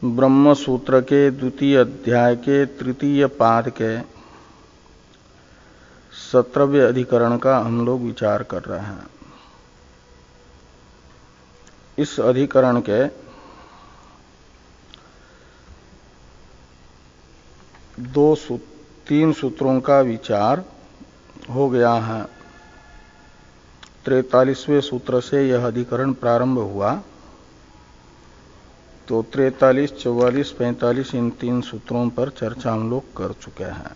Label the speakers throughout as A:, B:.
A: ब्रह्म सूत्र के द्वितीय अध्याय के तृतीय पाद के 17वें अधिकरण का हम लोग विचार कर रहे हैं। इस अधिकरण के तीन सूत्रों का विचार हो गया है। 43वें सूत्र से यह अधिकरण प्रारंभ हुआ, तो 43, 44, 45 इन तीन सूत्रों पर चर्चा हम लोग कर चुके हैं।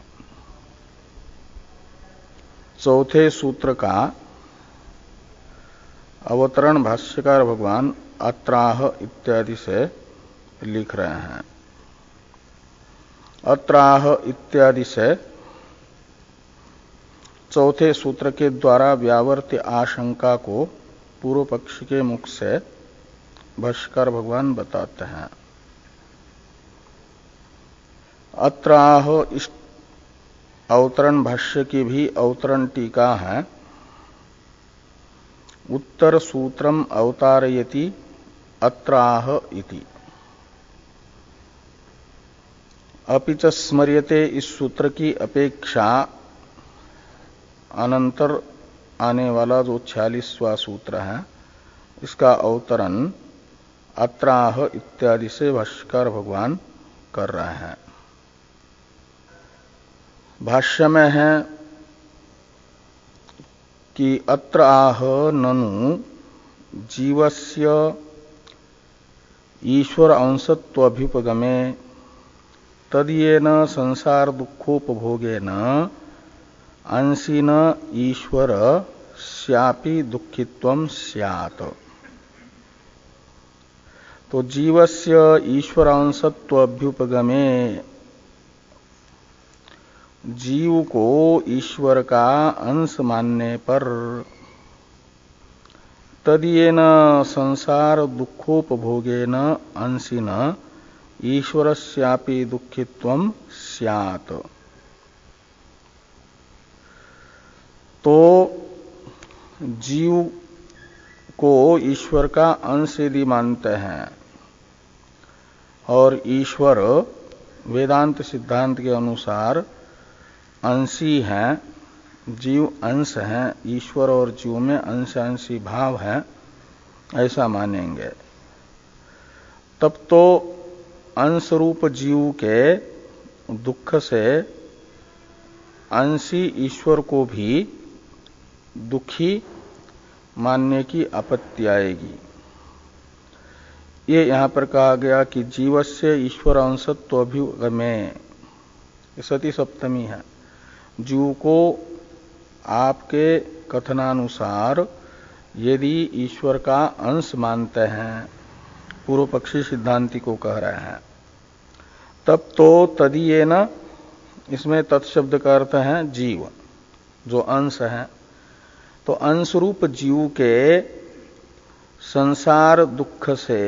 A: चौथे सूत्र का अवतरण भाष्यकार भगवान अत्राह इत्यादि से लिख रहे हैं। अत्राह इत्यादि से चौथे सूत्र के द्वारा व्यावर्त्य आशंका को पूर्व पक्ष के मुख से भाष्यकार भगवान बताते हैं। अत्राह इस अवतरण भाष्य की भी अवतरण टीका है। उत्तर सूत्रम अवतारयति अत्राह इति। अपि च स्मर्यते इस सूत्र की अपेक्षा अनंतर आने वाला जो 46वां सूत्र है, इसका अवतरण अत्राह इत्यादि से भाष्यकार भगवान कर रहे हैं। भाष्य में है कि अत्र आह ननु जीवस्य ईश्वर अंशत्वाभ्युपगमे तदीयेन संसार दुखोपभोगेन अंशिन ईश्वर स्यापि दुखित्वं स्यात्। तो जीवस्य ईश्वरांशत्वाभ्युपगमे, जीव को ईश्वर का अंश मानने पर तदीयेन संसार दुखोपभोगेन अंशिन ईश्वरस्यापि दुखित्वं स्यात्। तो जीव को ईश्वर का अंश यदि मानते हैं और ईश्वर वेदांत सिद्धांत के अनुसार अंशी हैं, जीव अंश हैं, ईश्वर और जीव में अंशांशी भाव है, ऐसा मानेंगे, तब तो अंश रूप जीव के दुख से अंशी ईश्वर को भी दुखी मानने की आपत्ति आएगी। ये यहां पर कहा गया कि जीवस्य ईश्वर अंशत्वाभ्युपगमे, सती सप्तमी है। जीव को आपके कथनानुसार यदि ईश्वर का अंश मानते हैं, पूर्व पक्षी सिद्धांति को कह रहे हैं, तब तो तदीयेन, इसमें तत्शब्द का अर्थ है जीव, जो अंश है। तो अंश रूप जीव के संसार दुख से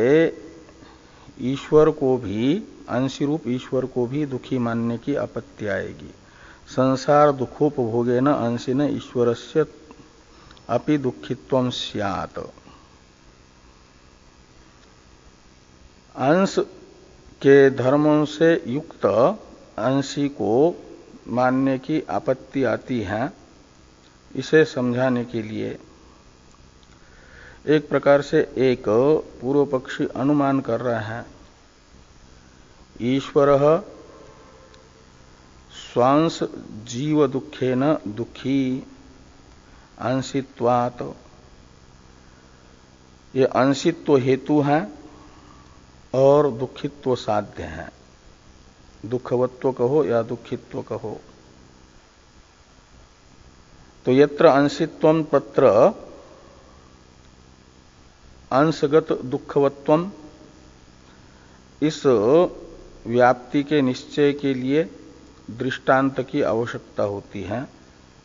A: ईश्वर को भी, अंशी रूप ईश्वर को भी दुखी मानने की आपत्ति आएगी। संसार दुखोपभोगेन अंशिन ईश्वरस्य अपि दुखित्वं स्यात्। अंश के धर्मों से युक्त अंशी को मानने की आपत्ति आती है। इसे समझाने के लिए एक प्रकार से एक पूर्व पक्षी अनुमान कर रहे हैं। ईश्वरः स्वांश जीव दुखेन दुखी अंशित्वात्। ये अंशित्व हेतु है और दुखित्व साध्य है। दुखवत्व कहो या दुखित्व कहो। तो यत्र अंशित्वं तत्र अंशगत दुखवत्वम, इस व्याप्ति के निश्चय के लिए दृष्टांत की आवश्यकता होती है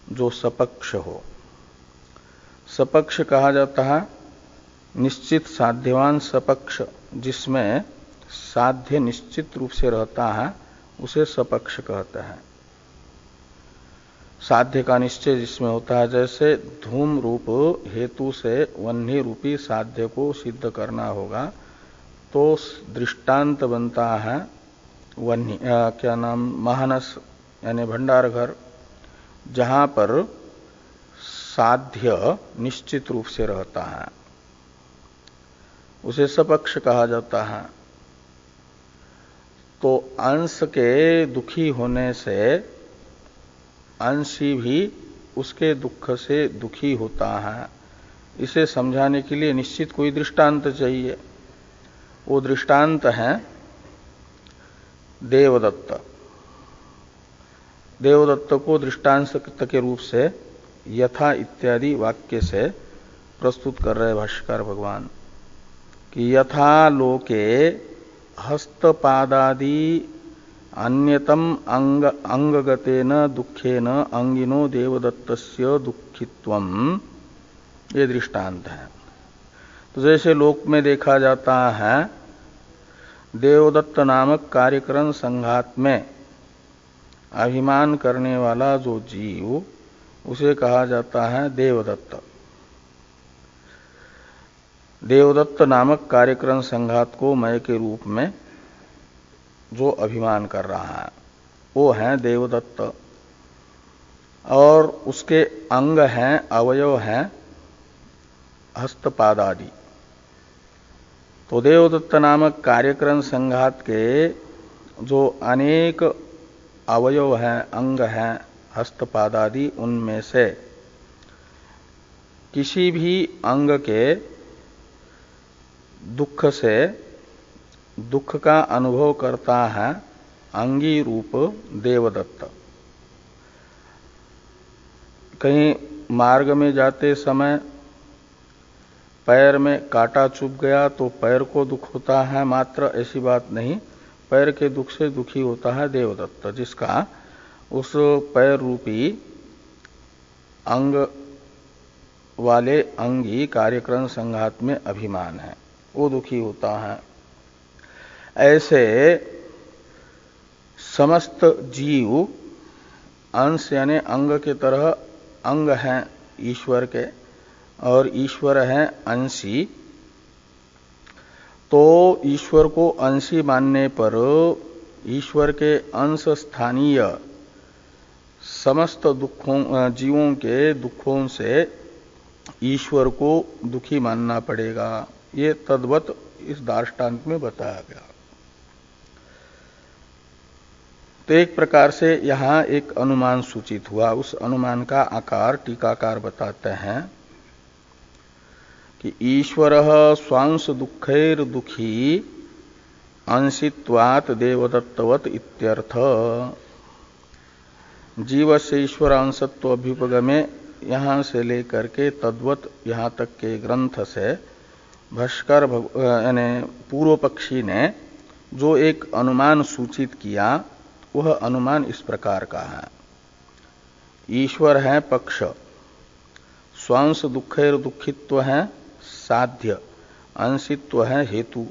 A: जो सपक्ष हो। सपक्ष कहा जाता है निश्चित साध्यवान सपक्ष, जिसमें साध्य निश्चित रूप से रहता है, उसे सपक्ष कहते हैं। साध्य का निश्चय जिसमें होता है, जैसे धूम रूप हेतु से वह्नि रूपी साध्य को सिद्ध करना होगा, तो दृष्टांत बनता है वन्य क्या नाम महानस यानी भंडार घर, जहां पर साध्य निश्चित रूप से रहता है, उसे सपक्ष कहा जाता है। तो अंश के दुखी होने से अंशी भी उसके दुख से दुखी होता है। इसे समझाने के लिए निश्चित कोई दृष्टांत चाहिए। वो दृष्टांत है देवदत्त। देवदत्त को दृष्टांत के रूप से यथा इत्यादि वाक्य से प्रस्तुत कर रहे भाष्यकार भगवान कि यथा लोके हस्तपादादि अन्यतम अंगगतेन दुखेन अंगिनो देवदत्तस्य दुखित्वम, ये दृष्टांत है। तो जैसे लोक में देखा जाता है, देवदत्त नामक कार्यकरण संघात में अभिमान करने वाला जो जीव, उसे कहा जाता है देवदत्त। देवदत्त नामक कार्यकरण संघात को मय के रूप में जो अभिमान कर रहा है वो है देवदत्त, और उसके अंग हैं, अवयव हैं हस्तपादादि। तो देवदत्त नामक कार्यकरण संघात के जो अनेक अवयव हैं, अंग हैं हस्तपादादि, उनमें से किसी भी अंग के दुख से दुख का अनुभव करता है अंगी रूप देवदत्त। कहीं मार्ग में जाते समय पैर में कांटा चुभ गया तो पैर को दुख होता है, मात्र ऐसी बात नहीं, पैर के दुख से दुखी होता है देवदत्त, जिसका उस पैर रूपी अंग वाले अंगी कार्यक्रम संघात में अभिमान है, वो दुखी होता है। ऐसे समस्त जीव अंश यानी अंग के तरह अंग हैं ईश्वर के, और ईश्वर है अंशी। तो ईश्वर को अंशी मानने पर ईश्वर के अंश स्थानीय समस्त दुखों जीवों के दुखों से ईश्वर को दुखी मानना पड़ेगा। ये तद्वत इस दार्ष्टान्त में बताया गया। तो एक प्रकार से यहां एक अनुमान सूचित हुआ। उस अनुमान का आकार टीकाकार बताते हैं कि ईश्वर स्वांश दुखैर दुखी अंशित्वात देवदत्तवत इत्यर्थ। जीव से ईश्वर अंशत्व अभ्युपगमे यहां से लेकर के तद्वत यहां तक के ग्रंथ से भाष्कर यानी पूर्व पक्षी ने जो एक अनुमान सूचित किया, वह अनुमान इस प्रकार का है। ईश्वर है पक्ष, स्वांश दुखैर दुखित्व है साध्य, अंशित्व है हेतु,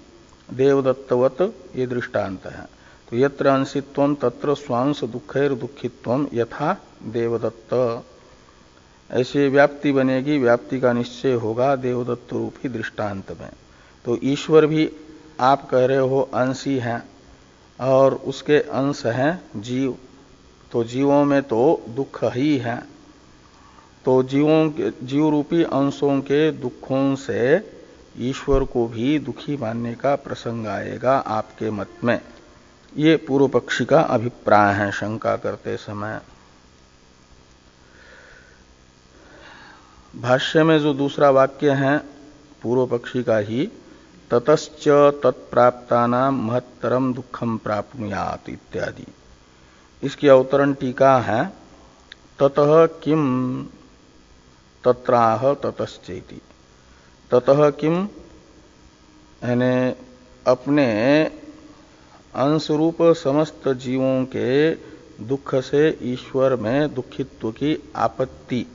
A: देवदत्तवत ये दृष्टांत है। तो यत्र अंशित्वम तत्र स्वांश दुखैर दुखित्वम यथा देवदत्त, ऐसे व्याप्ति बनेगी, व्याप्ति का निश्चय होगा देवदत्त रूपी दृष्टांत में। तो ईश्वर भी आप कह रहे हो अंशी हैं, और उसके अंश हैं जीव, तो जीवों में तो दुख ही है। तो जीव रूपी अंशों के दुखों से ईश्वर को भी दुखी मानने का प्रसंग आएगा आपके मत में। ये पूर्व पक्षी का अभिप्राय है शंका करते समय। भाष्य में जो दूसरा वाक्य है पूर्व पक्षी का ही, ततश्च तत्प्राप्तानां महत्तरम दुखम प्राप्नुयात् इत्यादि, इसकी अवतरण टीका है ततः किम तत्राह ततश्चेति। ततः किम यानी अपने अंशरूप समस्त जीवों के दुख से ईश्वर में दुखित्व की आपत्ति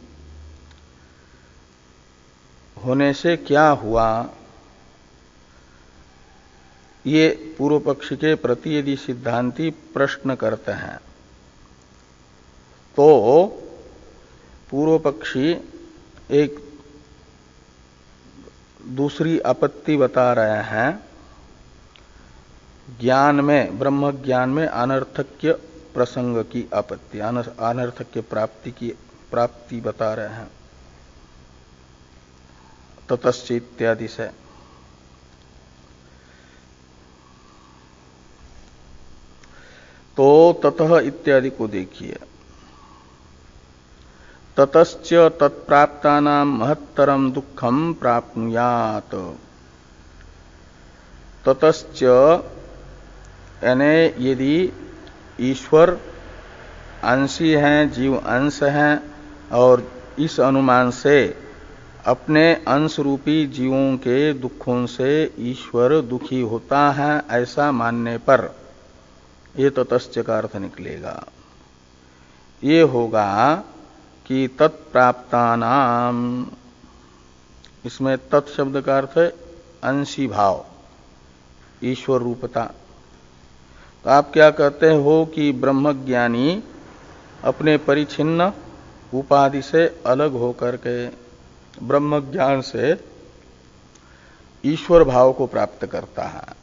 A: होने से क्या हुआ, ये पूर्व पक्ष के प्रति यदि सिद्धांती प्रश्न करते हैं तो पूर्व पक्षी एक दूसरी आपत्ति बता रहे हैं ज्ञान में, ब्रह्म ज्ञान में अनर्थक्य प्रसंग की आपत्ति, अनर्थक्य प्राप्ति बता रहे हैं ततश्च इत्यादि से। तो ततः इत्यादि को देखिए, ततश्च तत्प्राप्तानां महत्तरम दुःखम प्राप्नुयात्। ततश्च यानी यदि ईश्वर अंशी हैं, जीव अंश हैं, और इस अनुमान से अपने अंश रूपी जीवों के दुखों से ईश्वर दुखी होता है, ऐसा मानने पर ये ततश्च का अर्थ निकलेगा। ये होगा कि तत्प्राप्तानाम, इसमें तत् शब्द का अर्थ है अंशी भाव, ईश्वर रूपता। तो आप क्या कहते हो कि ब्रह्मज्ञानी अपने परिच्छिन्न उपाधि से अलग होकर के ब्रह्मज्ञान से ईश्वर भाव को प्राप्त करता है।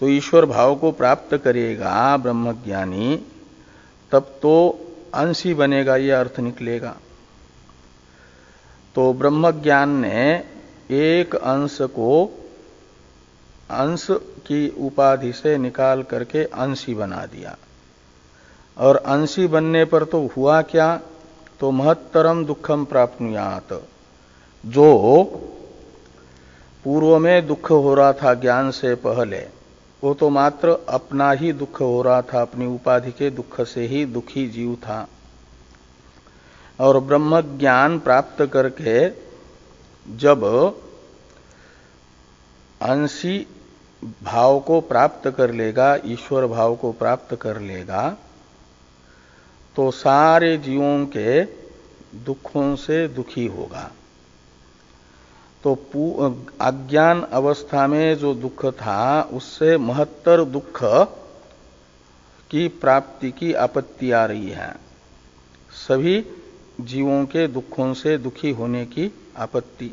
A: तो ईश्वर भाव को प्राप्त करेगा ब्रह्मज्ञानी, तब तो अंशी बनेगा, ये अर्थ निकलेगा। तो ब्रह्मज्ञान ने एक अंश को अंश की उपाधि से निकाल करके अंशी बना दिया, और अंशी बनने पर तो हुआ क्या, तो महत्तरम दुखम प्राप्नुयात्। जो पूर्व में दुख हो रहा था ज्ञान से पहले, वो तो मात्र अपना ही दुख हो रहा था, अपनी उपाधि के दुख से ही दुखी जीव था। और ब्रह्म ज्ञान प्राप्त करके जब अंशी भाव को प्राप्त कर लेगा, ईश्वर भाव को प्राप्त कर लेगा, तो सारे जीवों के दुखों से दुखी होगा। तो अज्ञान अवस्था में जो दुख था, उससे महत्तर दुख की प्राप्ति की आपत्ति आ रही है। सभी जीवों के दुखों से दुखी होने की आपत्ति।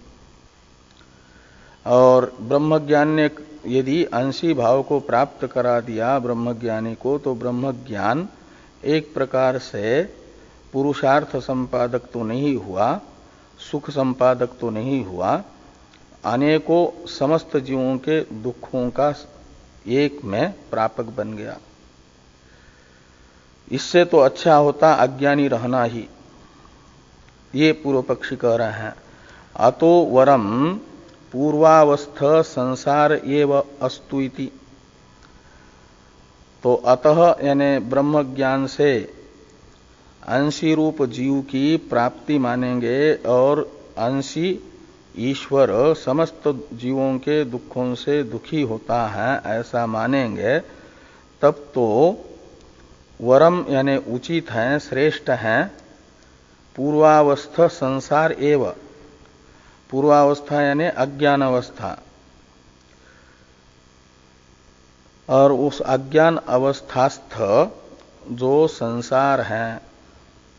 A: और ब्रह्मज्ञान ने यदि अंशी भाव को प्राप्त करा दिया ब्रह्मज्ञानी को, तो ब्रह्मज्ञान एक प्रकार से पुरुषार्थ संपादक तो नहीं हुआ, सुख संपादक तो नहीं हुआ, अनेकों समस्त जीवों के दुखों का एक में प्रापक बन गया। इससे तो अच्छा होता अज्ञानी रहना ही, ये पूर्व पक्षी कह रहे हैं। अतो वरम पूर्वावस्थ संसार एव अस्तु इति। तो अतः यानी ब्रह्म ज्ञान से अंशी रूप जीव की प्राप्ति मानेंगे, और अंशी ईश्वर समस्त जीवों के दुखों से दुखी होता है ऐसा मानेंगे, तब तो वरम यानी उचित है, श्रेष्ठ है, पूर्वावस्थ संसार एव। पूर्वावस्था यानी अज्ञान अवस्था, और उस अज्ञान अवस्थास्थ जो संसार है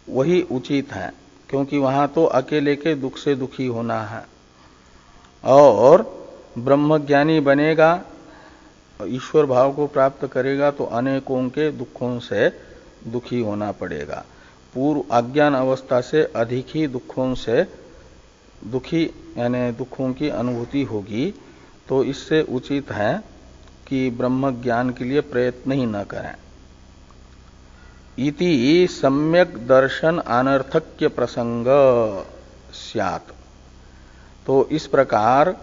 A: वही उचित है, क्योंकि वहां तो अकेले के दुख से दुखी होना है। और ब्रह्मज्ञानी बनेगा, ईश्वर भाव को प्राप्त करेगा, तो अनेकों के दुखों से दुखी होना पड़ेगा। पूर्व अज्ञान अवस्था से अधिक ही दुखों से दुखी यानी दुखों की अनुभूति होगी। तो इससे उचित है कि ब्रह्म ज्ञान के लिए प्रयत्न ही न करें। इति सम्यक दर्शन अनर्थक्य प्रसंग स्यात्। तो इस प्रकार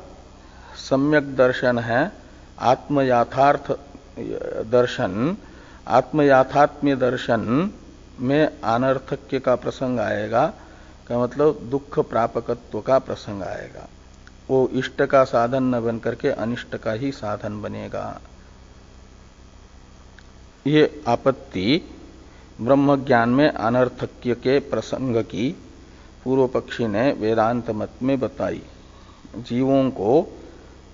A: सम्यक दर्शन है आत्मयाथार्थ दर्शन, आत्मयाथात्म्य दर्शन में अनर्थक्य का प्रसंग आएगा, का मतलब दुख प्रापकत्व का प्रसंग आएगा। वो इष्ट का साधन न बन करके अनिष्ट का ही साधन बनेगा। ये आपत्ति ब्रह्म ज्ञान में अनर्थक्य के प्रसंग की पूर्व पक्षी ने वेदांत मत में बताई। जीवों को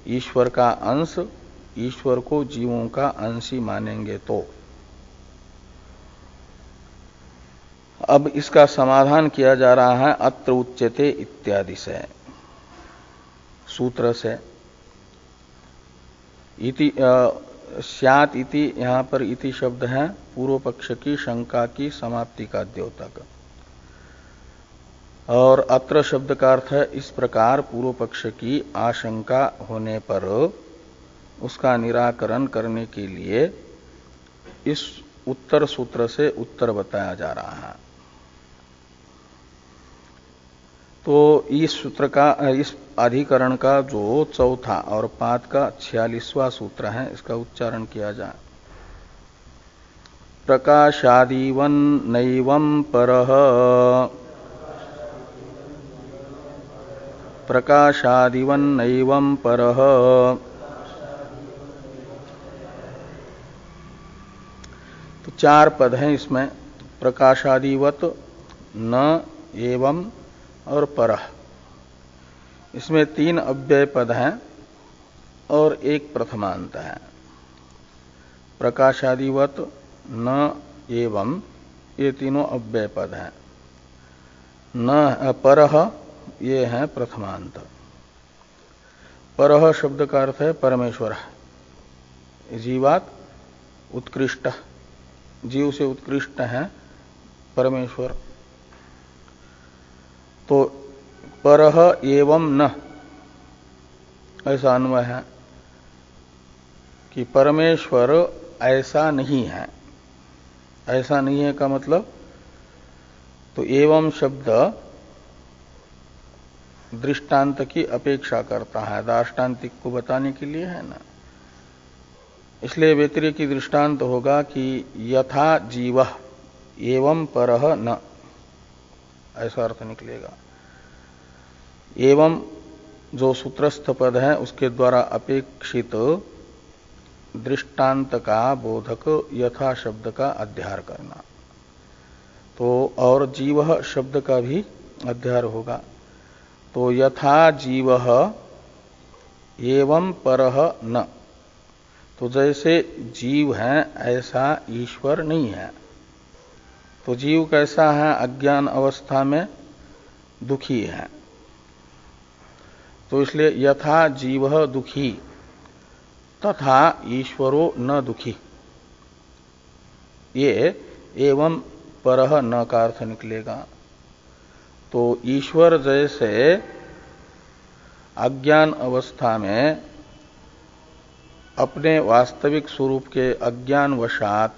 A: ईश्वर का अंश, ईश्वर को जीवों का अंशी मानेंगे तो। अब इसका समाधान किया जा रहा है अत्र उच्यते इत्यादि से, सूत्र से। इति स्यात् इति, यहां पर इति शब्द है पूर्व पक्ष की शंका की समाप्ति का द्योतक। और अत्र शब्द का अर्थ है इस प्रकार पूर्व पक्ष की आशंका होने पर उसका निराकरण करने के लिए इस उत्तर सूत्र से उत्तर बताया जा रहा है। तो इस सूत्र का, इस अधिकरण का जो चौथा और पाद का 46वां सूत्र है, इसका उच्चारण किया जाए। प्रकाशादिवन नैवं परः, प्रकाशादिवन नैवं परः। तो 4 पद हैं इसमें, प्रकाशादिवत, न, एवं और परः। इसमें 3 अव्यय पद हैं और 1 प्रथमांत है। प्रकाशादिवत, न, एवं, ये तीनों अव्यय पद हैं। न, परः, ये है प्रथमांत। परः शब्द का अर्थ है परमेश्वर, जीवात उत्कृष्ट, जीव से उत्कृष्ट है परमेश्वर। तो परः एवं न, ऐसा अन्वय है कि परमेश्वर ऐसा नहीं है। ऐसा नहीं है का मतलब, तो एवं शब्द दृष्टांत की अपेक्षा करता है, दार्ष्टान्तिक को बताने के लिए है ना। इसलिए व्यतिरेकी दृष्टांत होगा कि यथा जीवः एवं परः न, ऐसा अर्थ निकलेगा। एवं जो सूत्रस्थ पद है उसके द्वारा अपेक्षित दृष्टांत का बोधक यथा शब्द का अध्यार करना। तो और जीवः शब्द का भी अध्यार होगा। तो यथा जीवः एवं परः न, तो जैसे जीव है ऐसा ईश्वर नहीं है। तो जीव कैसा है? अज्ञान अवस्था में दुखी है। तो इसलिए यथा जीवः दुखी तथा ईश्वरो न दुखी, ये एवं परः न का अर्थ निकलेगा। तो ईश्वर जैसे अज्ञान अवस्था में अपने वास्तविक स्वरूप के अज्ञान वशात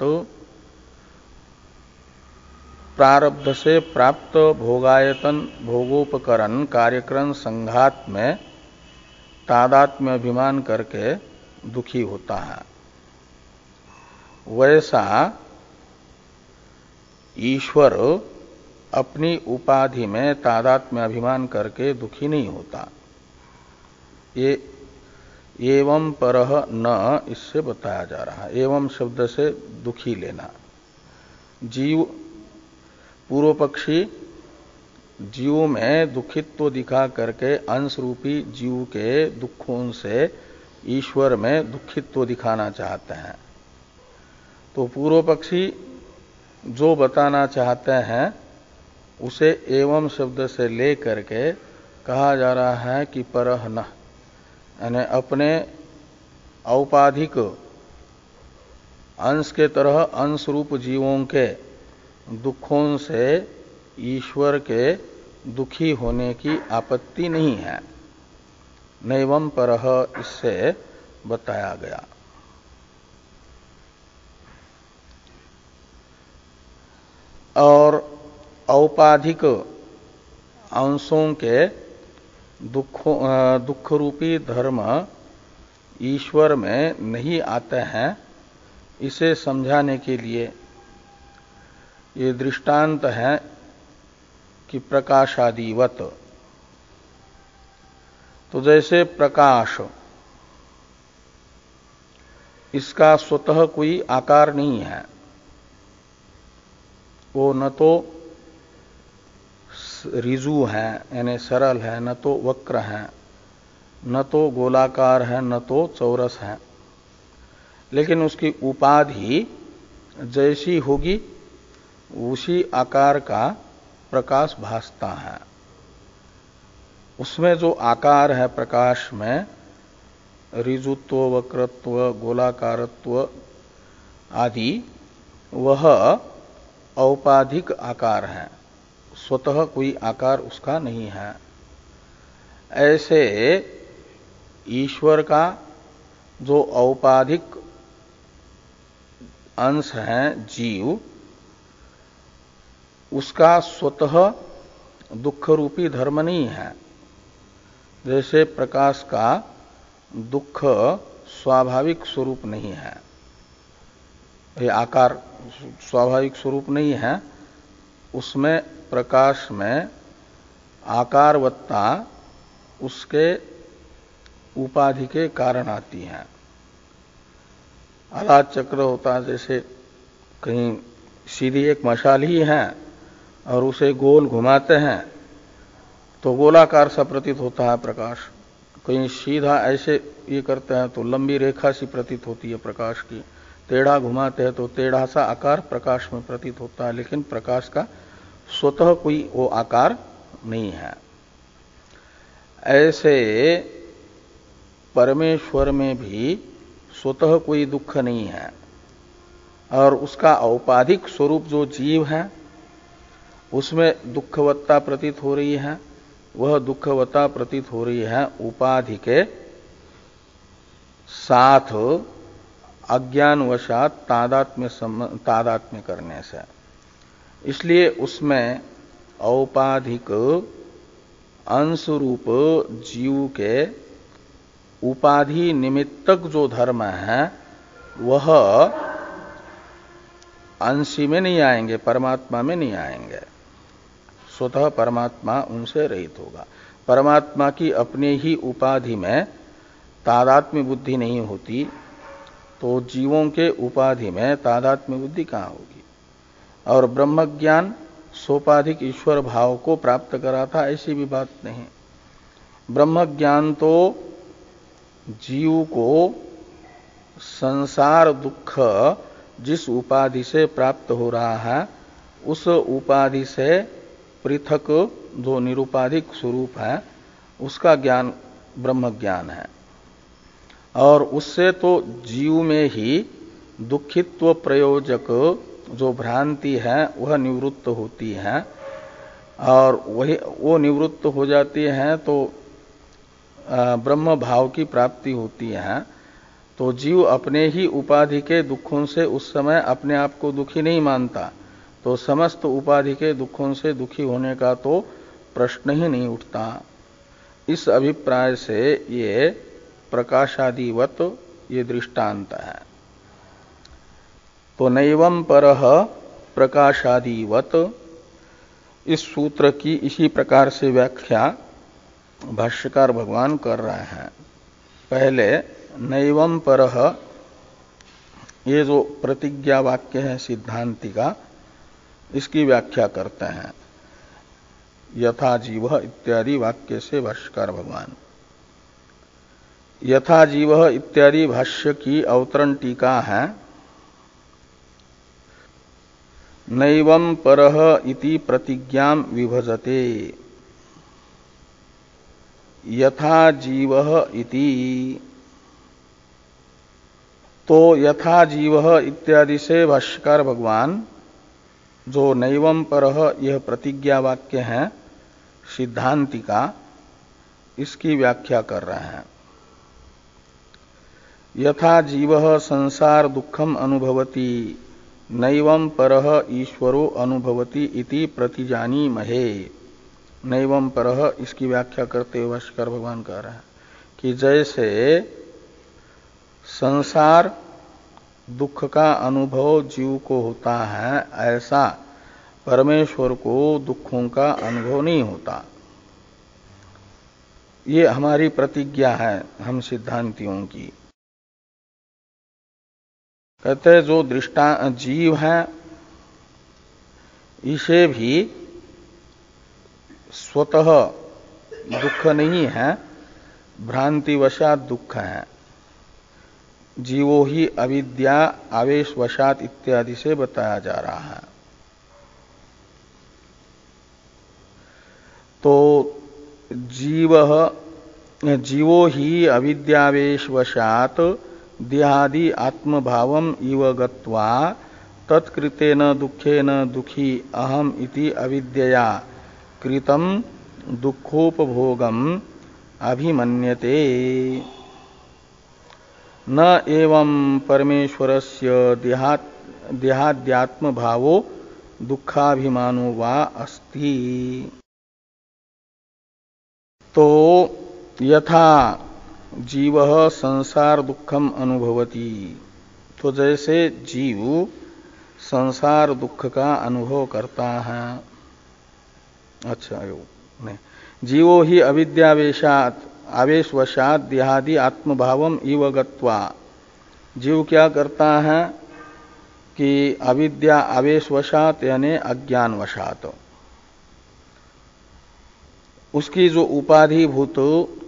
A: प्रारब्ध से प्राप्त भोगायतन भोगोपकरण कार्यक्रम संघात में तादात्म्य अभिमान करके दुखी होता है, वैसा ईश्वर अपनी उपाधि में तादात्म्य अभिमान करके दुखी नहीं होता। ये एवं परः न, इससे बताया जा रहा है। एवं शब्द से दुखी लेना। जीव, पूर्व पक्षी जीव में दुखित्व दिखा करके अंश रूपी जीव के दुखों से ईश्वर में दुखित्व दिखाना चाहते हैं। तो पूर्व पक्षी जो बताना चाहते हैं उसे एवं शब्द से ले करके कहा जा रहा है कि परः न, यानी अपने औपाधिक अंश के तरह अंश रूप जीवों के दुखों से ईश्वर के दुखी होने की आपत्ति नहीं है। नैवं परः इससे बताया गया। और औपाधिक अंशों के दुख रूपी धर्म ईश्वर में नहीं आते हैं, इसे समझाने के लिए ये दृष्टांत है कि प्रकाशादिवत। तो जैसे प्रकाश, इसका स्वतः कोई आकार नहीं है, वो न तो रिजु है यानी सरल है, न तो वक्र है, न तो गोलाकार है, न तो चौरस है। लेकिन उसकी उपाधि जैसी होगी उसी आकार का प्रकाश भासता है। उसमें जो आकार है प्रकाश में, ऋजुत्व, वक्रत्व, गोलाकारत्व आदि वह औपाधिक आकार है, स्वतः कोई आकार उसका नहीं है। ऐसे ईश्वर का जो औपाधिक अंश है जीव, उसका स्वतः दुख रूपी धर्म नहीं है। जैसे प्रकाश का दुख स्वाभाविक स्वरूप नहीं है, ये आकार स्वाभाविक स्वरूप नहीं है, उसमें प्रकाश में आकारवत्ता उसके उपाधि के कारण आती है। आलाद चक्र होता है, जैसे कहीं सीधी एक मशाल ही है और उसे गोल घुमाते हैं तो गोलाकार सा प्रतीत होता है प्रकाश। कहीं सीधा ऐसे ये करते हैं तो लंबी रेखा सी प्रतीत होती है प्रकाश की। टेढ़ा घुमाते हैं तो टेढ़ा सा आकार प्रकाश में प्रतीत होता है, लेकिन प्रकाश का स्वतः कोई वो आकार नहीं है। ऐसे परमेश्वर में भी स्वतः कोई दुख नहीं है, और उसका औपाधिक स्वरूप जो जीव है उसमें दुखवत्ता प्रतीत हो रही है। वह दुखवत्ता प्रतीत हो रही है उपाधि के साथ अज्ञानवशात तादात्म्य करने से। इसलिए उसमें औपाधिक अंश रूप जीव के उपाधि निमित्तक जो धर्म है वह अंशी में नहीं आएंगे, परमात्मा में नहीं आएंगे। स्वतः परमात्मा उनसे रहित होगा। परमात्मा की अपने ही उपाधि में तादात्म्य बुद्धि नहीं होती तो जीवों के उपाधि में तादात्म्य बुद्धि कहाँ होगी। और ब्रह्मज्ञान सोपाधिक ईश्वर भाव को प्राप्त कराता, ऐसी भी बात नहीं। ब्रह्मज्ञान तो जीव को संसार दुख जिस उपाधि से प्राप्त हो रहा है उस उपाधि से पृथक जो निरुपाधिक स्वरूप है उसका ज्ञान ब्रह्म ज्ञान है। और उससे तो जीव में ही दुखित्व प्रयोजक जो भ्रांति है वह निवृत्त होती है, और वही वो निवृत्त हो जाती है तो ब्रह्म भाव की प्राप्ति होती है। तो जीव अपने ही उपाधि के दुखों से उस समय अपने आप को दुखी नहीं मानता, तो समस्त उपाधि के दुखों से दुखी होने का तो प्रश्न ही नहीं उठता। इस अभिप्राय से ये प्रकाशादिवत ये दृष्टांत है। तो नैवं परः प्रकाशादिवत इस सूत्र की इसी प्रकार से व्याख्या भाष्यकार भगवान कर रहे हैं। पहले नैवं परः ये जो प्रतिज्ञा वाक्य है सिद्धांति का, इसकी व्याख्या करते हैं यथा जीव इत्यादि वाक्य से भाष्यकार भगवान। यथा जीव इत्यादि भाष्य की अवतरण टीका है नैवं परः इति प्रतिज्ञां विभजते यथा जीव इति। तो यथा जीव इत्यादि से भाष्यकार भगवान जो नैवं परः यह प्रतिज्ञा वाक्य है सिद्धांति का, इसकी व्याख्या कर रहे हैं। यथा जीव संसार दुखम अनुभवति नैवं परः ईश्वरो अनुभवति इति प्रतिजानीमहे। नैवं परः इसकी व्याख्या करते हुए भाष्यकार भगवान कह रहे हैं कि जैसे संसार दुख का अनुभव जीव को होता है, ऐसा परमेश्वर को दुखों का अनुभव नहीं होता। ये हमारी प्रतिज्ञा है हम सिद्धांतियों की। कहते जो जीव है इसे भी स्वतः दुख नहीं है, भ्रांतिवशात दुख है। जीवो ही अविद्या आवेशवशात इत्यादि से बताया जा रहा है। तो जीव जीवो ही अविद्यावेशवशात देहादि आत्मभावम इव गत्वा तत्कृतेन दुखेन दुखी अहम इति अविद्यया कृतम दुखोपभोगम अभिमन्यते। न एवं परमेश्वरस्य देहाद्यात्म भावो दुखाभिमानो वा अस्ति। तो यथा जीव संसार दुखम अनुभवति, तो जैसे जीव संसार दुख का अनुभव करता है। अच्छा नहीं, जीवो ही अविद्यावेशात आवेशवशात देहादि आत्मभावम इव गत्वा, जीव क्या करता है कि अविद्या आवेशवशात यानी अज्ञानवशात उसकी जो उपाधिभूत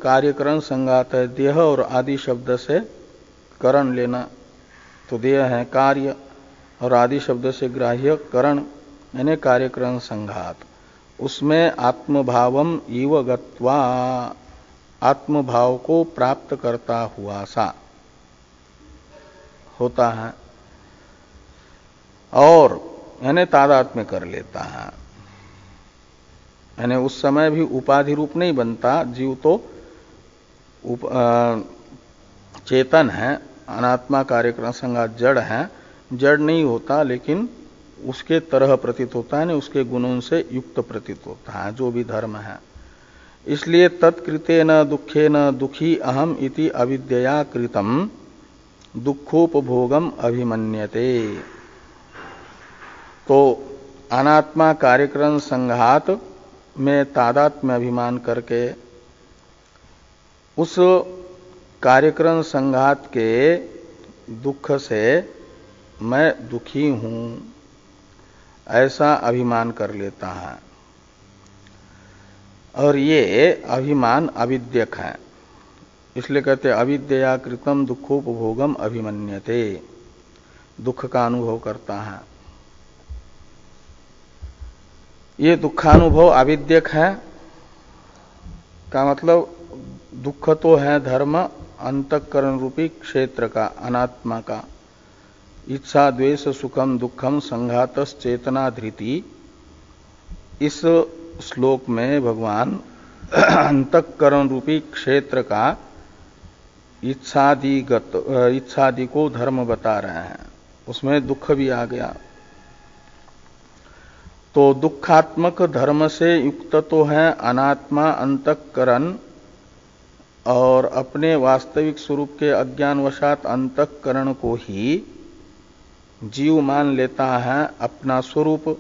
A: कार्यकरण संघात है, देह और आदि शब्द से करण लेना, तो देह है कार्य और आदि शब्द से ग्राह्य करण यानी कार्यकरण संघात, उसमें आत्मभावम इव गत्वा आत्मभाव को प्राप्त करता हुआ सा होता है और यानी तादात्म्य कर लेता है। यानी उस समय भी उपाधि रूप नहीं बनता, जीव तो चेतन है, अनात्मा कार्यक्रम संघात जड़ है, जड़ नहीं होता लेकिन उसके तरह प्रतीत होता है, उसके गुणों से युक्त प्रतीत होता है जो भी धर्म है। इसलिए तत्कृतेन दुखेन दुखी अहम इति अविद्यया कृतम दुखोपभोगम अभिमन्यते। तो अनात्मा कार्यक्रम संघात में तादात्म्य अभिमान करके उस कार्यक्रम संघात के दुख से मैं दुखी हूं ऐसा अभिमान कर लेता है, और ये अभिमान अविद्यक है। इसलिए कहते अविद्या कृतम दुखोपभोगम अभिमन्यते, दुख का अनुभव करता है। ये दुखानुभव अविद्यक है का मतलब दुख तो है धर्म अंतःकरण रूपी क्षेत्र का, अनात्मा का। इच्छा द्वेष सुखम दुखम संघातस चेतना धृति, इस श्लोक में भगवान अंतःकरण रूपी क्षेत्र का इच्छादि को धर्म बता रहे हैं, उसमें दुख भी आ गया। तो दुखात्मक धर्म से युक्त तो है अनात्मा अंतःकरण, और अपने वास्तविक स्वरूप के अज्ञानवशात अंतःकरण को ही जीव मान लेता है अपना स्वरूप,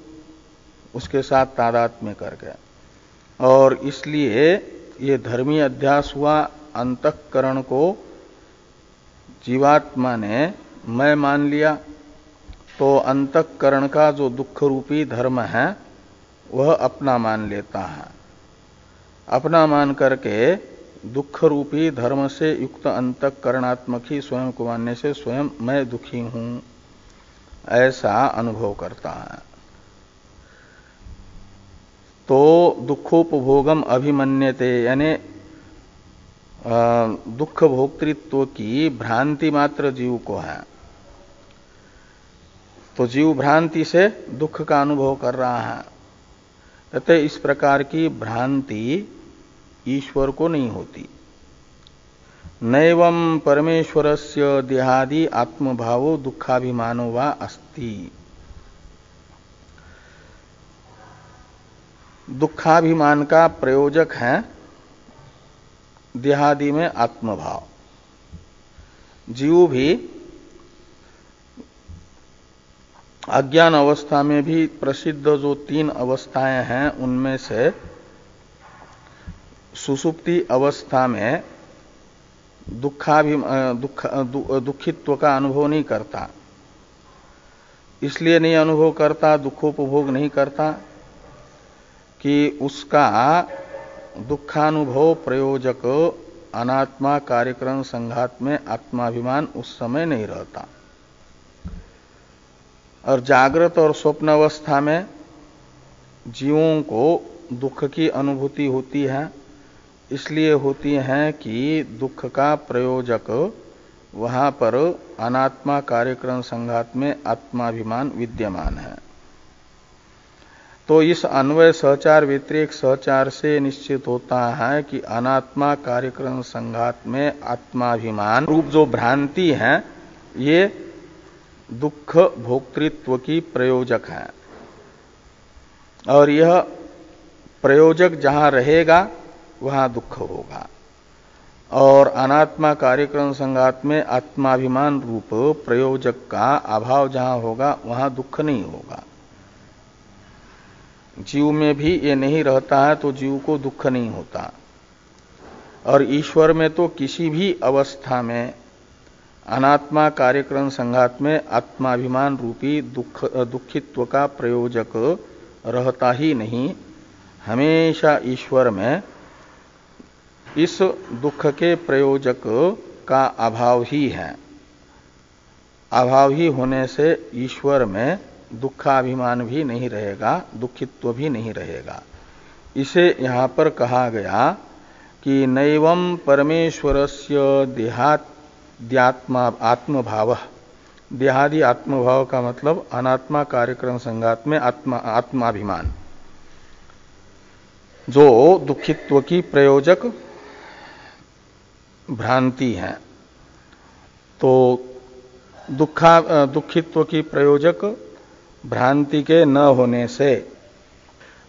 A: उसके साथ तादात्म्य करके, और इसलिए ये धर्मी अध्यास हुआ। अंतःकरण को जीवात्मा ने मैं मान लिया, तो अंतःकरण का जो दुख रूपी धर्म है वह अपना मान लेता है। अपना मान करके दुख रूपी धर्म से युक्त अंतःकरणात्मक ही स्वयं को मानने से स्वयं मैं दुखी हूं ऐसा अनुभव करता है। तो दुखोपभोगम अभिमन्यते यानी दुख भोक्तृत्व की भ्रांति मात्र जीव को है। तो जीव भ्रांति से दुख का अनुभव कर रहा है। कहते इस प्रकार की भ्रांति ईश्वर को नहीं होती। नैवं परमेश्वरस्य देहादि आत्मभावो दुखाभिमानो वा अस्ति। दुखाभिमान का प्रयोजक है देहादि में आत्मभाव। जीव भी अज्ञान अवस्था में भी प्रसिद्ध जो 3 अवस्थाएं हैं उनमें से सुषुप्ति अवस्था में दुखित्व का अनुभव नहीं करता। इसलिए नहीं अनुभव करता, दुखोपभोग नहीं करता कि उसका दुखानुभव प्रयोजक अनात्मा कार्यक्रम संघात में आत्माभिमान उस समय नहीं रहता। और जागृत और स्वप्न अवस्था में जीवों को दुख की अनुभूति होती है, इसलिए होती हैं कि दुख का प्रयोजक वहां पर अनात्मा कार्यक्रम संघात में आत्माभिमान विद्यमान है। तो इस अन्वय सहचार व्यतिरेक सहचार से निश्चित होता है कि अनात्मा कार्यक्रम संघात में आत्माभिमान रूप जो भ्रांति है ये दुख भोक्तृत्व की प्रयोजक है, और यह प्रयोजक जहां रहेगा वहां दुख होगा, और अनात्मा कार्यक्रम संघात में आत्माभिमान रूप प्रयोजक का अभाव जहां होगा वहां दुख नहीं होगा। जीव में भी ये नहीं रहता है तो जीव को दुख नहीं होता, और ईश्वर में तो किसी भी अवस्था में अनात्मा कार्यक्रम संघात में आत्माभिमान रूपी दुखित्व का प्रयोजक रहता ही नहीं। हमेशा ईश्वर में इस दुख के प्रयोजक का अभाव ही है। अभाव ही होने से ईश्वर में दुखाभिमान भी नहीं रहेगा, दुखित्व भी नहीं रहेगा। इसे यहां पर कहा गया कि नैवं परमेश्वरस्य देहाद्यात्मा आत्मभाव। देहादि आत्मभाव का मतलब अनात्मा कार्यक्रम संघात में आत्माभिमान जो दुखित्व की प्रयोजक भ्रांति है। तो दुखित्व की प्रयोजक भ्रांति के न होने से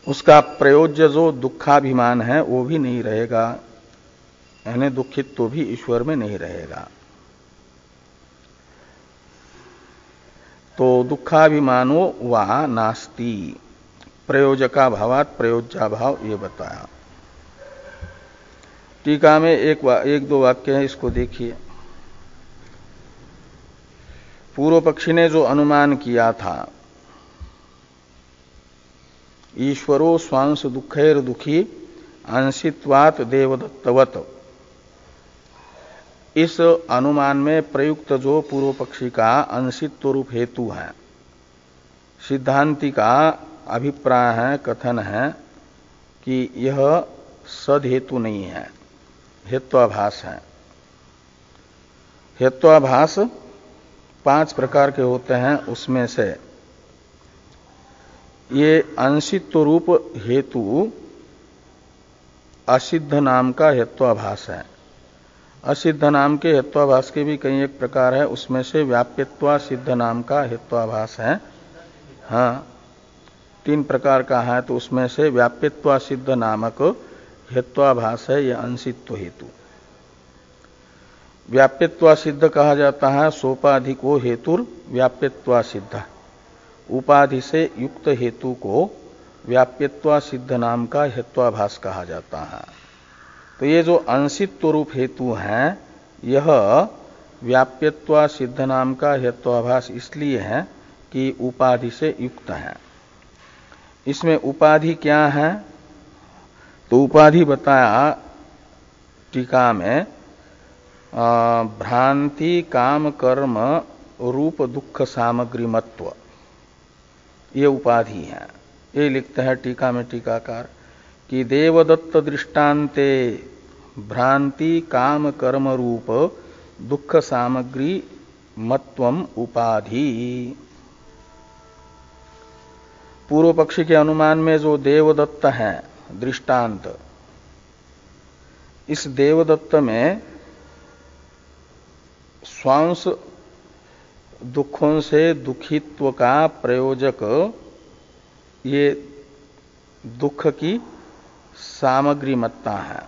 A: उसका प्रयोज्य जो दुखाभिमान है वो भी नहीं रहेगा, यानी दुखित्व भी ईश्वर में नहीं रहेगा। तो दुखाभिमानो वा नास्ति, प्रयोजका भावात प्रयोज्या भाव ये बताया। टीका में एक दो वाक्य है, इसको देखिए। पूर्व पक्षी ने जो अनुमान किया था ईश्वरो स्वांश दुखैर दुखी अंशित्वात देवदत्तवत, इस अनुमान में प्रयुक्त जो पूर्व पक्षी का अंशित्व रूप हेतु है, सिद्धांति का अभिप्राय है, कथन है कि यह सद हेतु नहीं है, हेत्वाभास है। हेत्वाभास 5 प्रकार के होते हैं, उसमें से ये अंशित्व रूप हेतु असिद्ध नाम का हेत्वाभास है। असिद्ध नाम के हेत्वाभास के भी कई एक प्रकार है, उसमें से व्याप्यत्वा सिद्ध नाम का हेत्वाभास है। हाँ, 3 प्रकार का है, तो उसमें से व्याप्यत्वा सिद्ध नामक हेत्वाभास है यह अंशित्व हेतु। व्याप्यत्वा सिद्ध कहा जाता है सोपाधिको हेतुर व्याप्यत्वा सिद्ध, उपाधि से युक्त हेतु को व्याप्यत्वा सिद्ध नाम का हेत्वाभास कहा जाता है। तो ये जो अंशित्व रूप हेतु है यह व्याप्यत्वा सिद्ध नाम का हेत्वाभास इसलिए है कि उपाधि से युक्त है। इसमें उपाधि क्या है? तो उपाधि बताया टीका में भ्रांति काम कर्म रूप दुख सामग्री मत्व, ये उपाधि है। ये लिखते हैं टीका में टीकाकार कि देवदत्त दृष्टान्ते भ्रांति काम कर्म रूप दुख सामग्री मत्वम उपाधि। पूर्व पक्षी के अनुमान में जो देवदत्त है दृष्टांत, इस देवदत्त में स्वांश दुखों से दुखित्व का प्रयोजक ये दुख की सामग्री मत्ता है।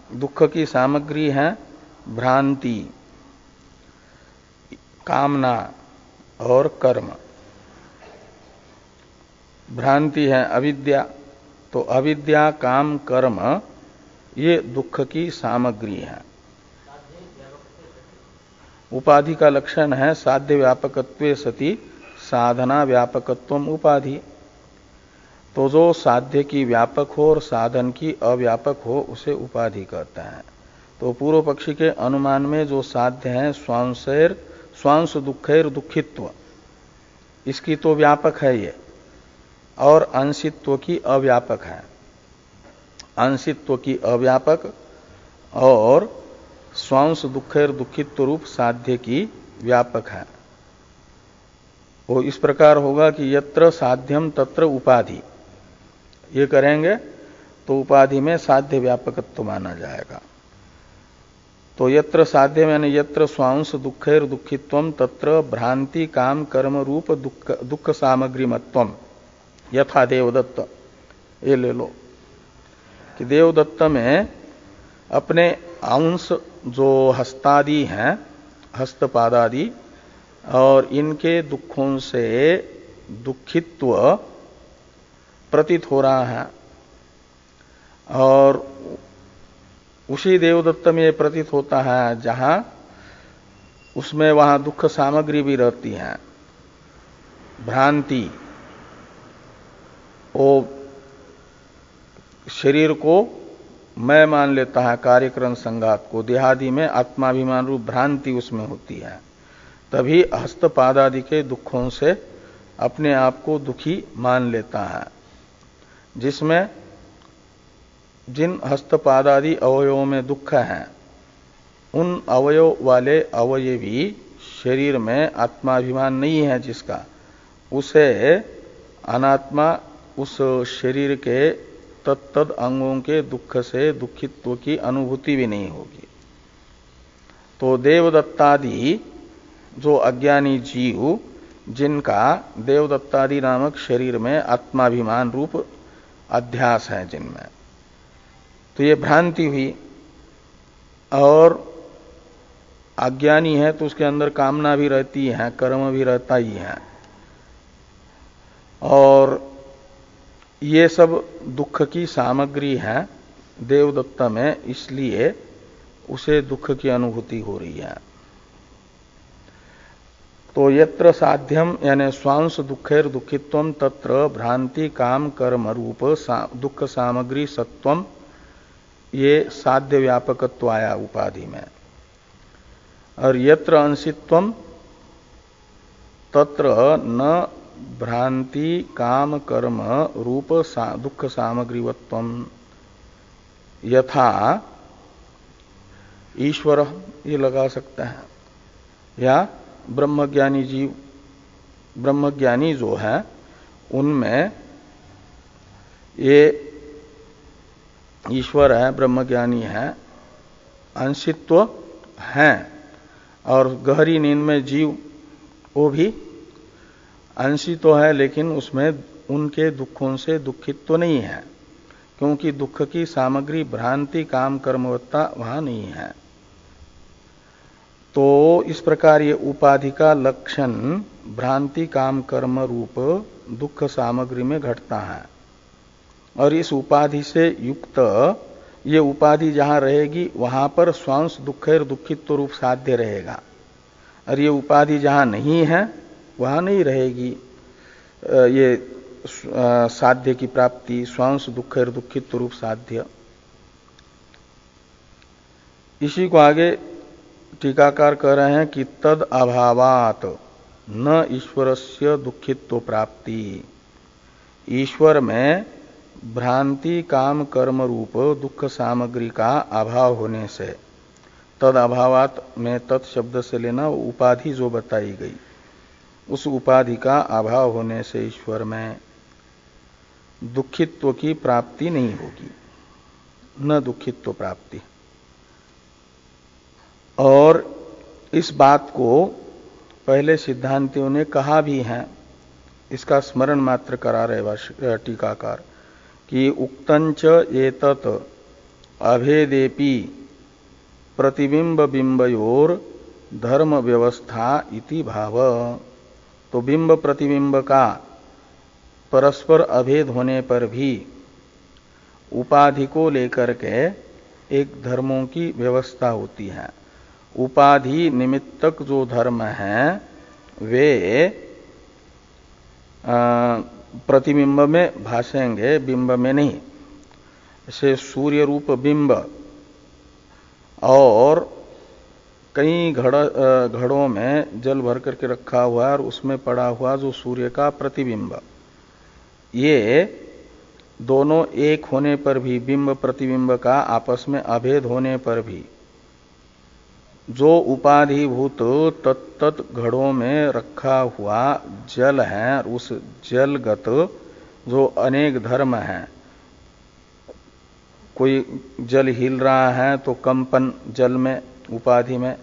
A: दुख की सामग्री है भ्रांति, कामना और कर्म। भ्रांति है अविद्या, तो अविद्या काम कर्म ये दुख की सामग्री है। उपाधि का लक्षण है साध्य व्यापकत्वे सति साधना व्यापकत्वम उपाधि। तो जो साध्य की व्यापक हो और साधन की अव्यापक हो उसे उपाधि कहते हैं। तो पूर्व पक्षी के अनुमान में जो साध्य है स्वांश दुखैर दुखित्व, इसकी तो व्यापक है ये, और अंशित्व की अव्यापक है। अंशित्व की अव्यापक और स्वांश दुखेर दुखित्व रूप साध्य की व्यापक है। वो इस प्रकार होगा कि यत्र साध्यम तत्र उपाधि, ये करेंगे तो उपाधि में साध्य व्यापकत्व माना जाएगा। तो यत्र साध्य यानी यत्र स्वांश दुखेर दुखित्वम तत्र भ्रांति काम कर्म रूप दुख सामग्री मत्वम यथा देवदत्त, ये ले लो कि देवदत्त में अपने अंश जो हस्तादि हैं, हस्तपादादि, और इनके दुखों से दुखित्व प्रतीत हो रहा है, और उसी देवदत्त में ये प्रतीत होता है जहां उसमें वहां दुख सामग्री भी रहती है, भ्रांति। वो शरीर को मैं मान लेता है, कार्यकरण संघात को, देहादि में आत्माभिमान रूप भ्रांति उसमें होती है, तभी हस्तपादादि के दुखों से अपने आप को दुखी मान लेता है। जिसमें जिन हस्तपादादि अवयवों में दुख है, उन अवयव वाले अवयवी शरीर में आत्माभिमान नहीं है जिसका, उसे अनात्मा उस शरीर के तत्तद अंगों के दुख से दुखित्व की अनुभूति भी नहीं होगी। तो देवदत्तादि जो अज्ञानी जीव, जिनका देवदत्तादि नामक शरीर में आत्माभिमान रूप अध्यास है जिनमें, तो ये भ्रांति हुई। और अज्ञानी है तो उसके अंदर कामना भी रहती है, कर्म भी रहता ही है, और ये सब दुख की सामग्री है देवदत्त में, इसलिए उसे दुख की अनुभूति हो रही है। तो यत्र साध्यम यानी स्वांश दुखेर दुखित्वम तत्र भ्रांति काम कर्म रूप दुख सामग्री सत्वम, ये साध्य व्यापकत्व आया उपाधि में। और यत्र अंशित्वम तत्र न भ्रांति काम कर्म रूप दुख सामग्रीवत्वम यथा ईश्वर, ये लगा सकते हैं, या ब्रह्मज्ञानी जीव, ब्रह्मज्ञानी जो है उनमें ये ईश्वर है, ब्रह्मज्ञानी है, अंशित्व है, और गहरी नींद में जीव वो भी अंशी तो है, लेकिन उसमें उनके दुखों से दुखित तो नहीं है, क्योंकि दुख की सामग्री भ्रांति काम कर्मवत्ता वहां नहीं है। तो इस प्रकार ये उपाधि का लक्षण भ्रांति काम कर्म रूप दुख सामग्री में घटता है। और इस उपाधि से युक्त ये उपाधि जहां रहेगी वहां पर स्वांश दुखेर दुखित्व रूप साध्य रहेगा, और ये उपाधि जहां नहीं है वहां नहीं रहेगी ये साध्य की प्राप्ति, स्वांश दुखेर दुखित्व रूप साध्य। इसी को आगे टीकाकार कह रहे हैं कि तद अभावात न ईश्वरस्य दुखित्व प्राप्ति, ईश्वर में भ्रांति काम कर्म रूप दुख सामग्री का अभाव होने से, तद अभावात में तत् शब्द से लेना उपाधि जो बताई गई, उस उपाधि का अभाव होने से ईश्वर में दुखित्व की प्राप्ति नहीं होगी, न दुखित्व प्राप्ति। और इस बात को पहले सिद्धांतियों ने कहा भी है, इसका स्मरण मात्र करा रहे टीकाकार कि उक्तंच एतत् अभेदेपि प्रतिबिंब बिंबयोर धर्म व्यवस्था इति भाव। तो बिंब प्रतिबिंब का परस्पर अभेद होने पर भी उपाधि को लेकर के एक धर्मों की व्यवस्था होती है। उपाधि निमित्तक जो धर्म हैं वे प्रतिबिंब में भासेंगे, बिंब में नहीं। जैसे सूर्य रूप बिंब और कई घड़ों में जल भर करके रखा हुआ है और उसमें पड़ा हुआ जो सूर्य का प्रतिबिंब, ये दोनों एक होने पर भी, बिंब प्रतिबिंब का आपस में अभेद होने पर भी, जो उपाधिभूत तत्त घड़ों में रखा हुआ जल है, उस जलगत जो अनेक धर्म हैं, कोई जल हिल रहा है तो कंपन जल में, उपाधि में,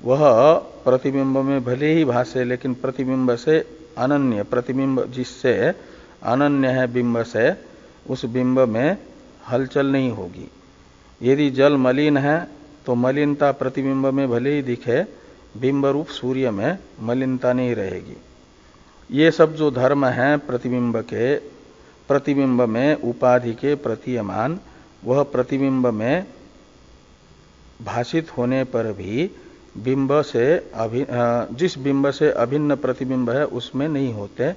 A: वह प्रतिबिंब में भले ही भासे, लेकिन प्रतिबिंब से अनन्य, प्रतिबिंब जिससे अनन्य है बिंब से, उस बिंब में हलचल नहीं होगी। यदि जल मलिन है तो मलिनता प्रतिबिंब में भले ही दिखे, बिंब रूप सूर्य में मलिनता नहीं रहेगी। ये सब जो धर्म हैं प्रतिबिंब के, प्रतिबिंब में उपाधि के प्रतीयमान, वह प्रतिबिंब में भाषित होने पर भी बिंब से जिस बिंब से अभिन्न प्रतिबिंब है उसमें नहीं होते।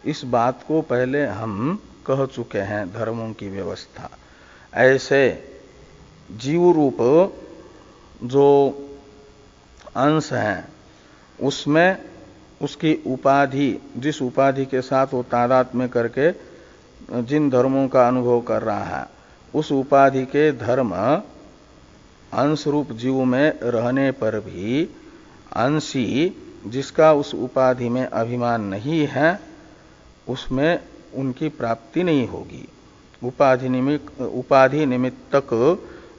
A: इस बात को पहले हम कह चुके हैं, धर्मों की व्यवस्था। ऐसे जीव रूप जो अंश हैं उसमें उसकी उपाधि, जिस उपाधि के साथ वो तादात्म्य करके जिन धर्मों का अनुभव कर रहा है, उस उपाधि के धर्म अंश रूप जीव में रहने पर भी अंशी जिसका उस उपाधि में अभिमान नहीं है, उसमें उनकी प्राप्ति नहीं होगी। उपाधि निमित्तक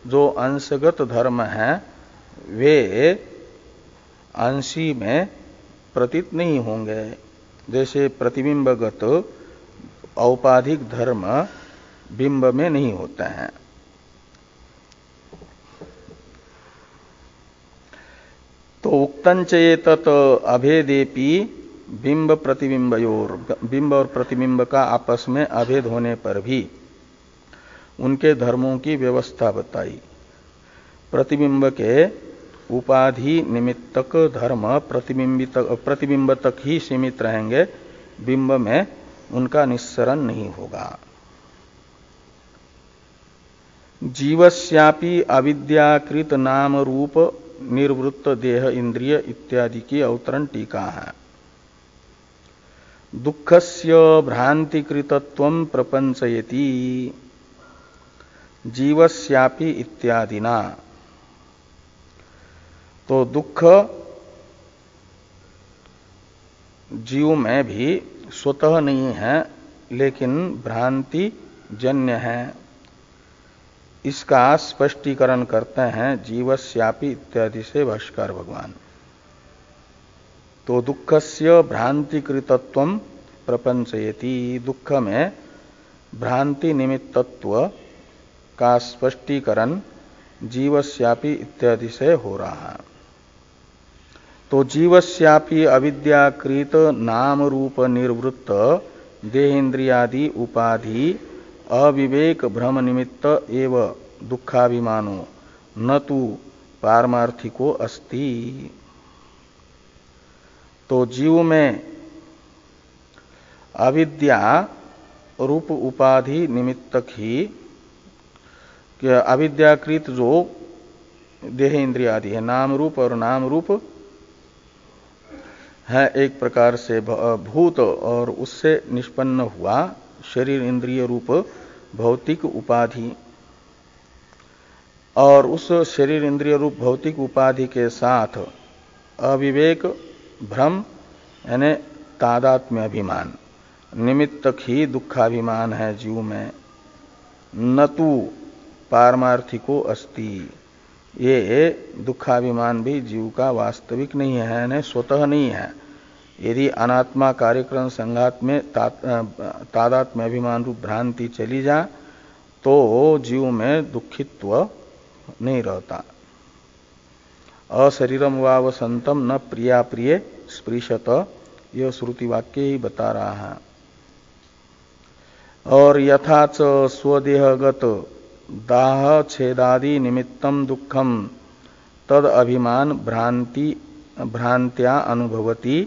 A: जो अंशगत धर्म है वे अंशी में प्रतीत नहीं होंगे। जैसे प्रतिबिंबगत औपाधिक धर्म बिंब में नहीं होते हैं। तो उक्तंच एतत् अभेदेपि बिंब प्रतिबिंबयोर, बिंब और प्रतिबिंब का आपस में अभेद होने पर भी उनके धर्मों की व्यवस्था बताई। प्रतिबिंब के उपाधि निमित्तक धर्म प्रतिबिंब तक ही सीमित रहेंगे, बिंब में उनका निस्सरण नहीं होगा। जीवस्यापि अविद्याकृत नाम रूप निर्वृत्त देह इंद्रिय इत्यादि की अवतरण टीका है। दुःखस्य भ्रांतिकृतत्वं प्रपंचयति जीवस्यापि इत्यादिना। तो दुख जीव में भी स्वतः नहीं है, लेकिन भ्रांति जन्य है। इसका स्पष्टीकरण करते हैं जीवस्यापि इत्यादि से भाष्कर भगवान। तो दुःखस्य भ्रांतिकृतत्वं प्रपंचयति, दुख में भ्रांति निमित्तत्व का स्पष्टीकरण जीवस्यापि इत्यादि से हो रहा है। तो जीवस्यापि अविद्याकृत नाम रूप निर्वृत्त देहेन्द्रियादि उपाधि अविवेक भ्रम निमित्त एव दुखाभिमानो न तु पारमार्थिको अस्ति। तो जीव में अविद्या रूप उपाधि निमित्तक ही, अविद्याकृत जो देह इंद्रियादि है, नाम रूप और नाम रूप है एक प्रकार से भूत, और उससे निष्पन्न हुआ शरीर इंद्रिय रूप भौतिक उपाधि, और उस शरीर इंद्रिय रूप भौतिक उपाधि के साथ अविवेक भ्रम यानी तादात्म्य अभिमान निमित्तक ही दुखाभिमान है जीव में। न तु पारमार्थिको अस्ति, ये दुखाभिमान भी जीव का वास्तविक नहीं है, यानी स्वतः नहीं है। यदि अनात्मा कार्यक्रम संघात में तादात्म्य अभिमान रूप भ्रांति चली जा तो जीव में दुखित्व नहीं रहता। अशरीरम वा वसंतम न प्रिया प्रिय स्पृशत, यह श्रुति वाक्य ही बता रहा है। और यथा च स्वदेहगत दाह छेदादि निमित्तम दुखम तद अभिमान भ्रांत्या अनुभवति,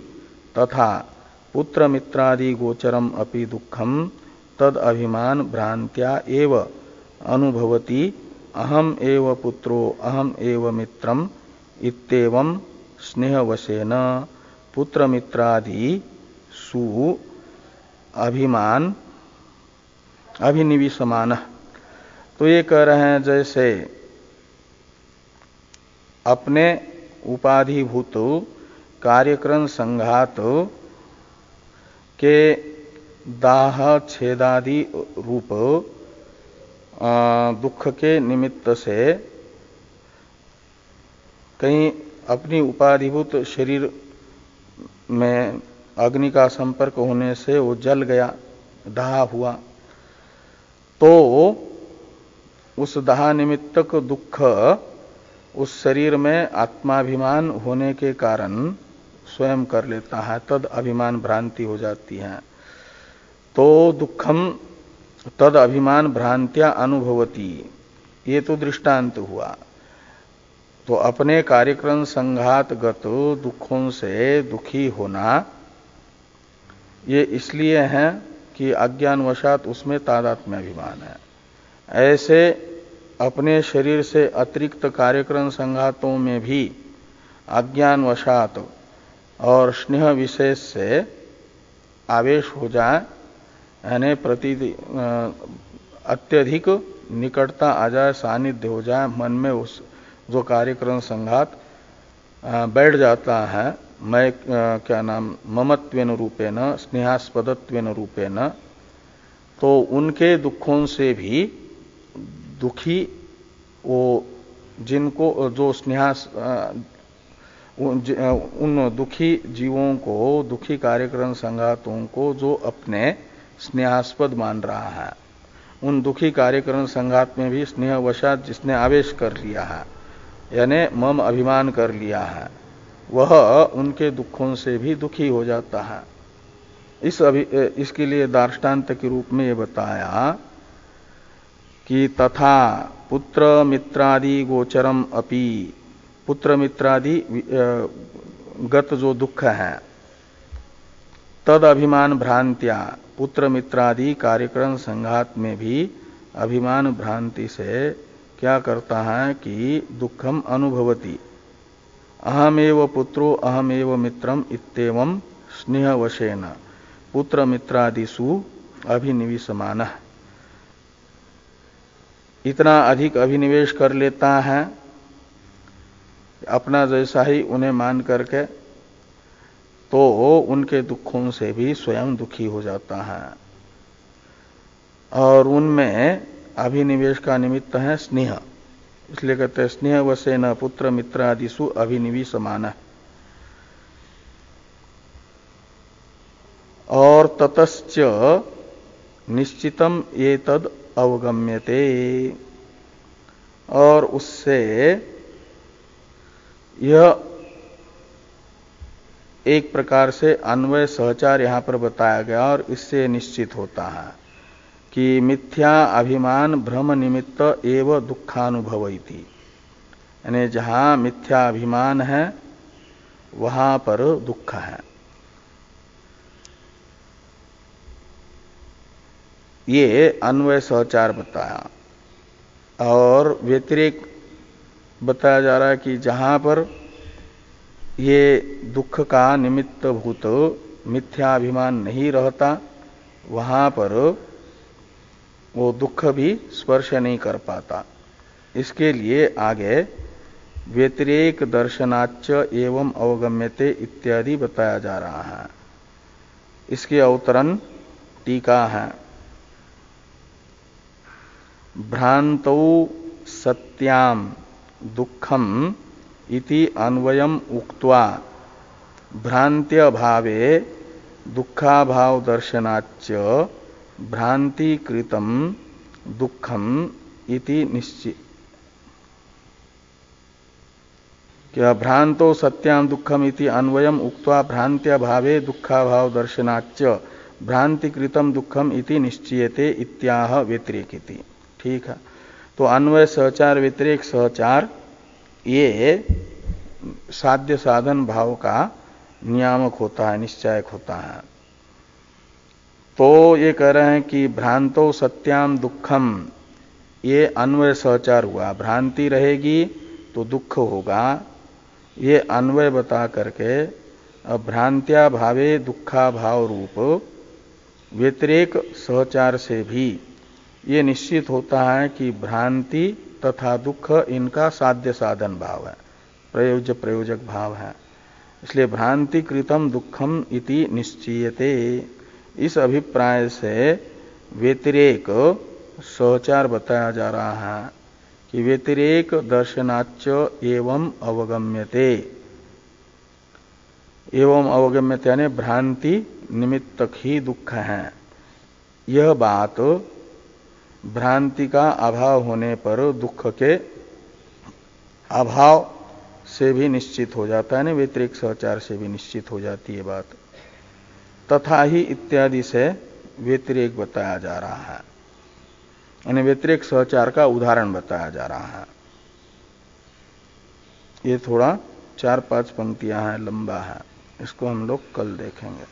A: तथा पुत्र मित्रादि गोचरम अपि दुखम तद अभिमान भ्रांत्या एव अनुभवति। अहम एव पुत्रो अहम एव मित्रम इत्येवं स्नेहवशेन पुत्र मित्रादि सु अभिमान अभिनिविशमानः। तो ये कह रहे हैं जैसे अपने उपाधिभूत कार्यक्रम संघात के दाह छेदादि रूप दुख के निमित्त से कहीं अपनी उपाधिभूत शरीर में अग्नि का संपर्क होने से वो जल गया, दाह हुआ, तो उस दाह निमित्तक दुख उस शरीर में आत्माभिमान होने के कारण स्वयं कर लेता है, तद अभिमान भ्रांति हो जाती है। तो दुखम तद अभिमान भ्रांत्या अनुभवती, ये तो दृष्टांत हुआ। तो अपने कार्यक्रम संघातगत दुखों से दुखी होना ये इसलिए है कि अज्ञानवशात उसमें तादात्म्य अभिमान है। ऐसे अपने शरीर से अतिरिक्त कार्यक्रम संघातों में भी अज्ञानवशात और स्नेह विशेष से आवेश हो जाए, यानी अत्यधिक निकटता आ जाए, सानिध्य हो जाए मन में, उस जो कार्यक्रम संघात बैठ जाता है, मैं क्या नाम ममत्वेन रूपेण स्नेहास्पदत्वेन रूपेण, तो उनके दुखों से भी दुखी वो जिनको जो स्नेहास उन दुखी जीवों को, दुखी कार्यक्रम संघातों को जो अपने स्नेहास्पद मान रहा है, उन दुखी कार्यक्रम संघात में भी स्नेहवशात जिसने आवेश कर लिया है, यानी मम अभिमान कर लिया है, वह उनके दुखों से भी दुखी हो जाता है। इसके लिए दार्ष्टान्त के रूप में ये बताया कि तथा पुत्र मित्रादि गोचरम अपि, पुत्र मित्रादि गत जो दुख है, तद अभिमान भ्रांत्या, पुत्र मित्रादि कार्यक्रम संघात में भी अभिमान भ्रांति से क्या करता है कि दुखम अनुभवती, अहमेव पुत्रो अहमेव मित्रम इत्येवं स्नेहवशेन पुत्र मित्रादिषु अभिनिविशमानः, इतना अधिक अभिनिवेश कर लेता है अपना जैसा ही उन्हें मान करके, तो उनके दुखों से भी स्वयं दुखी हो जाता है। और उनमें अभिनिवेश का निमित्त है स्नेह, इसलिए कहते हैं स्नेह वशेन पुत्र मित्रादिषु अभिनिविशमानः। और ततश्च निश्चितम एतद् अवगम्यते, और उससे यह एक प्रकार से अन्वय सहचार यहां पर बताया गया, और इससे निश्चित होता है कि मिथ्या अभिमान भ्रम निमित्त एव दुखानुभवैति, यानी जहां मिथ्या अभिमान है वहां पर दुख है। ये अन्वय सहचार बताया, और व्यतिरेक बताया जा रहा है कि जहां पर ये दुख का निमित्त भूत मिथ्याभिमान नहीं रहता, वहां पर वो दुख भी स्पर्श नहीं कर पाता। इसके लिए आगे व्यतिरेक दर्शनाच्च एवं अवगम्यते इत्यादि बताया जा रहा है। इसके अवतरण टीका है, भ्रांतौ सत्याम दुखम इति अन्वयम उक्त्वा भ्रांत्य भावे दुखाभाव दर्शनाच्च भ्रांतिकृतम दुखम इति निश्चित, क्या भ्रांतो सत्याम दुखम इति अन्वयम उक्त्वा भ्रांत्य भावे दुखाभाव दर्शनाच्च भ्रांतिकृतम दुखम इति निश्चयते इत्याह व्यतिरेकिति। ठीक है, तो अन्वय सहचार व्यतिरेक सहचार ये साध्य साधन भाव का नियामक होता है, निश्चायक होता है। तो ये कह रहे हैं कि भ्रांतो सत्याम दुखम, ये अन्वय सहचार हुआ, भ्रांति रहेगी तो दुख होगा, ये अन्वय बता करके अब भ्रांत्या भावे दुखा भाव रूप व्यतिरेक सहचार से भी ये निश्चित होता है कि भ्रांति तथा दुख इनका साध्य साधन भाव है, प्रयोज्य प्रयोजक भाव है। इसलिए भ्रांति कृतम दुखम इति निश्चीयते। इस अभिप्राय से व्यतिरेक सहचार बताया जा रहा है कि व्यतिरेक दर्शनाच्च एवं अवगम्यते। एवं अवगम्यते यानी भ्रांति निमित्तक ही दुख है। यह बात भ्रांति का अभाव होने पर दुख के अभाव से भी निश्चित हो जाता है, ना व्यतिरेक सहचार से भी निश्चित हो जाती है बात। तथा ही इत्यादि से व्यतिरेक बताया जा रहा है, यानी व्यतिरेक सहचार का उदाहरण बताया जा रहा है। ये थोड़ा 4-5 पंक्तियां हैं, लंबा है, इसको हम लोग कल देखेंगे।